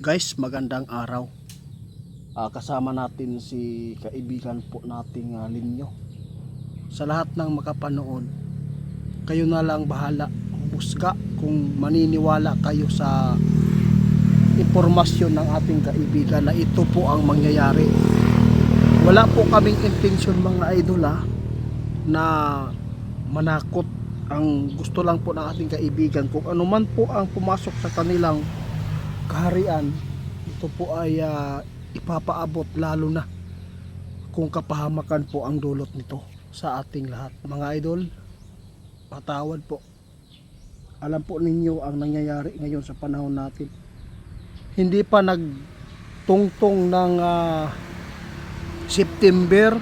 Guys, magandang araw. Kasama natin si kaibigan po nating Linyo. Sa lahat ng makapanood, kayo na lang bahala humusga kung maniniwala kayo sa impormasyon ng ating kaibigan na ito po ang mangyayari. Wala po kaming intensyon mga idol na manakot. Ang gusto lang po ng ating kaibigan, kung ano man po ang pumasok sa kanilang kaharian, ito po ay ipapaabot, lalo na kung kapahamakan po ang dulot nito sa ating lahat. Mga idol, patawad po. Alam po ninyo ang nangyayari ngayon sa panahon natin. Hindi pa nagtungtong ng September,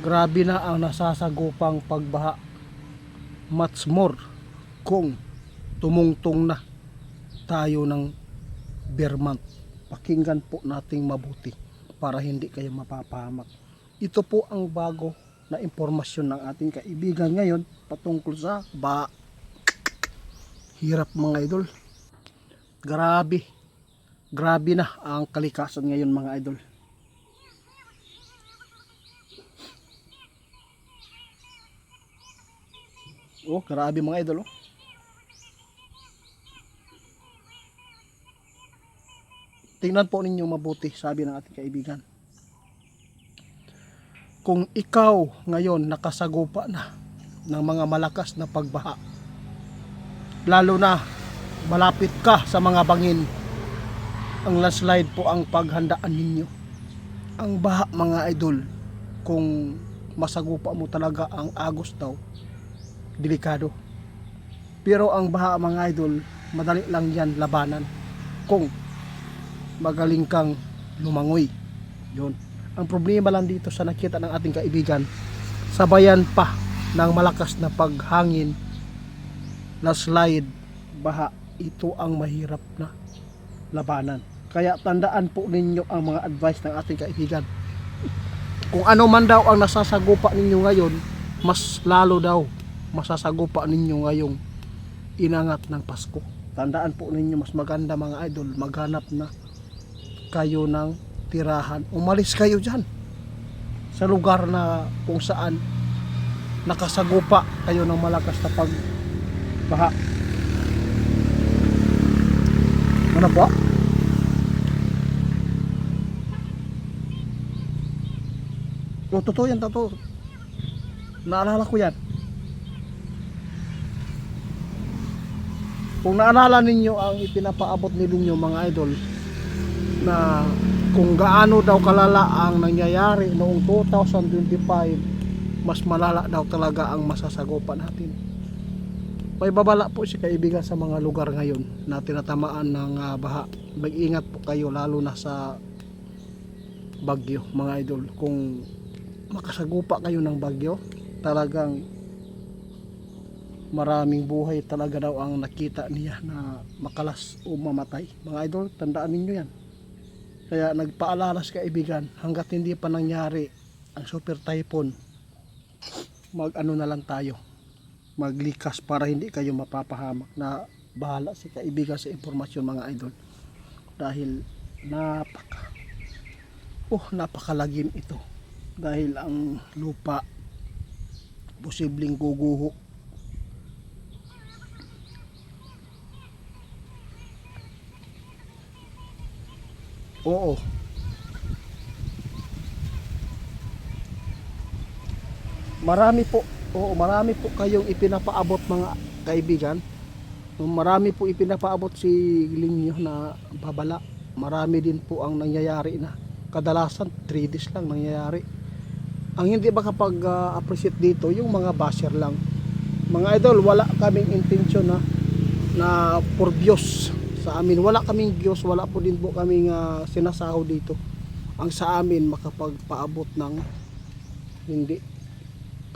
grabe na ang nasasagupang pagbaha. Much more kung tumungtong na tayo ng Vermont. Pakinggan po nating mabuti para hindi kayo mapapahamak. Ito po ang bago na impormasyon ng ating kaibigan ngayon patungkol sa baha. Hirap mga idol. Grabe na ang kalikasan ngayon mga idol. Oh, grabe mga idol. Tingnan po ninyo mabuti, sabi ng ating kaibigan. Kung ikaw ngayon nakasagupa na ng mga malakas na pagbaha, lalo na malapit ka sa mga bangin, ang landslide po ang paghandaan ninyo. Ang baha mga idol, kung masagupa mo talaga ang agos daw, delikado. Pero ang baha mga idol, madali lang yan labanan kung magaling kang lumangoy. Yun. Ang problema lang dito sa nakita ng ating kaibigan, sabayan pa ng malakas na paghangin, landslide, baha, ito ang mahirap na labanan. Kaya tandaan po ninyo ang mga advice ng ating kaibigan. Kung ano man daw ang nasasagupa ninyo ngayon, mas lalo daw masasagupa ninyo ngayong inangat ng Pasko. Tandaan po ninyo, mas maganda mga idol, maghanap na kayo ng tirahan. Umalis kayo dyan sa lugar na kung saan nakasagupa kayo ng malakas na pagbaha. Ano po? Totoo yan, totoo. Naalala ko yan. Kung naalala ninyo ang ipinapaabot ninyo mga idol, na kung gaano daw kalala ang nangyayari noong 2025, mas malala daw talaga ang masasagupa natin. May babala po si kaibigan sa mga lugar ngayon na tinatamaan ng baha. Mag-ingat po kayo, lalo na sa bagyo mga idol. Kung makasagupa kayo ng bagyo, talagang maraming buhay talaga daw ang nakita niya na makalas o mamatay. Mga idol, tandaan ninyo yan. Kaya nagpaalala sa kaibigan, hanggat hindi pa nangyari ang super typhoon, mag-ano na lang tayo, maglikas para hindi kayo mapapahamak. Na bahala si kaibigan sa impormasyon mga idol, dahil napakalagim ito, dahil ang lupa posibleng guguho. Oo. Marami po kayong ipinapaabot mga kaibigan. Marami po ipinapaabot si Linyo na babala. Marami din po ang nangyayari na kadalasan 3 days lang nangyayari. Ang hindi makapag-appreciate dito yung mga basher lang. Mga idol, wala kaming intensyon na for views sa amin. Wala kaming views, wala po din po kaming sinasaho dito. Ang sa amin makapagpaabot ng hindi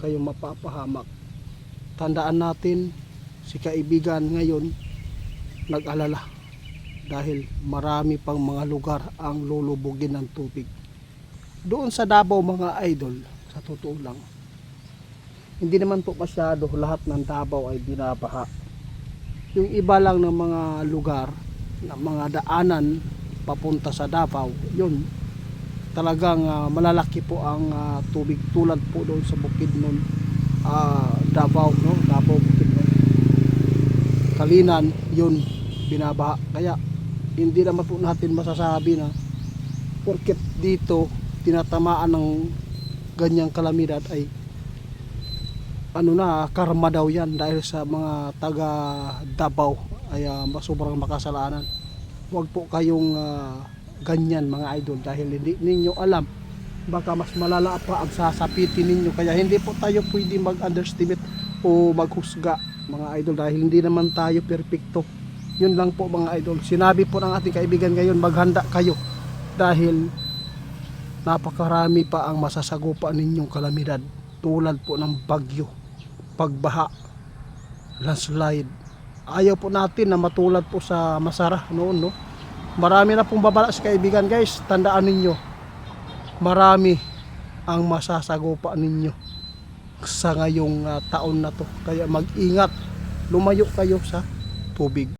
kayo mapapahamak. Tandaan natin, si kaibigan ngayon nag-alala dahil marami pang mga lugar ang lulubugin ng tubig. Doon sa Davao mga idol, sa totoo lang, hindi naman po masyado lahat ng Davao ay binabaha. Yung iba lang ng mga lugar na mga daanan papunta sa Davao, yun talagang malalaki po ang tubig tulad po doon sa Bukidnon, Davao, no? Davao, Bukidnon, Kalinan, yun binabaha. Kaya hindi naman po natin masasabi na porket dito tinatamaan ng ganyang kalamidad ay karma daw yan dahil sa mga taga Davao ay sobrang makasalanan. Huwag po kayong ganyan mga idol, dahil hindi ninyo alam, baka mas malala pa ang sasapitin ninyo. Kaya hindi po tayo pwede mag-underestimate o maghusga mga idol, dahil hindi naman tayo perfecto. Yun lang po mga idol. Sinabi po ng ating kaibigan ngayon, maghanda kayo dahil napakarami pa ang masasagupa ninyong kalamidad, tulad po ng bagyo, pagbaha, landslide. Ayaw po natin na matulad po sa Masara noon, no? Marami na pong babala sa kaibigan guys. Tandaan ninyo, marami ang masasagupa ninyo sa ngayong taon na to. Kaya mag-ingat, lumayo kayo sa tubig.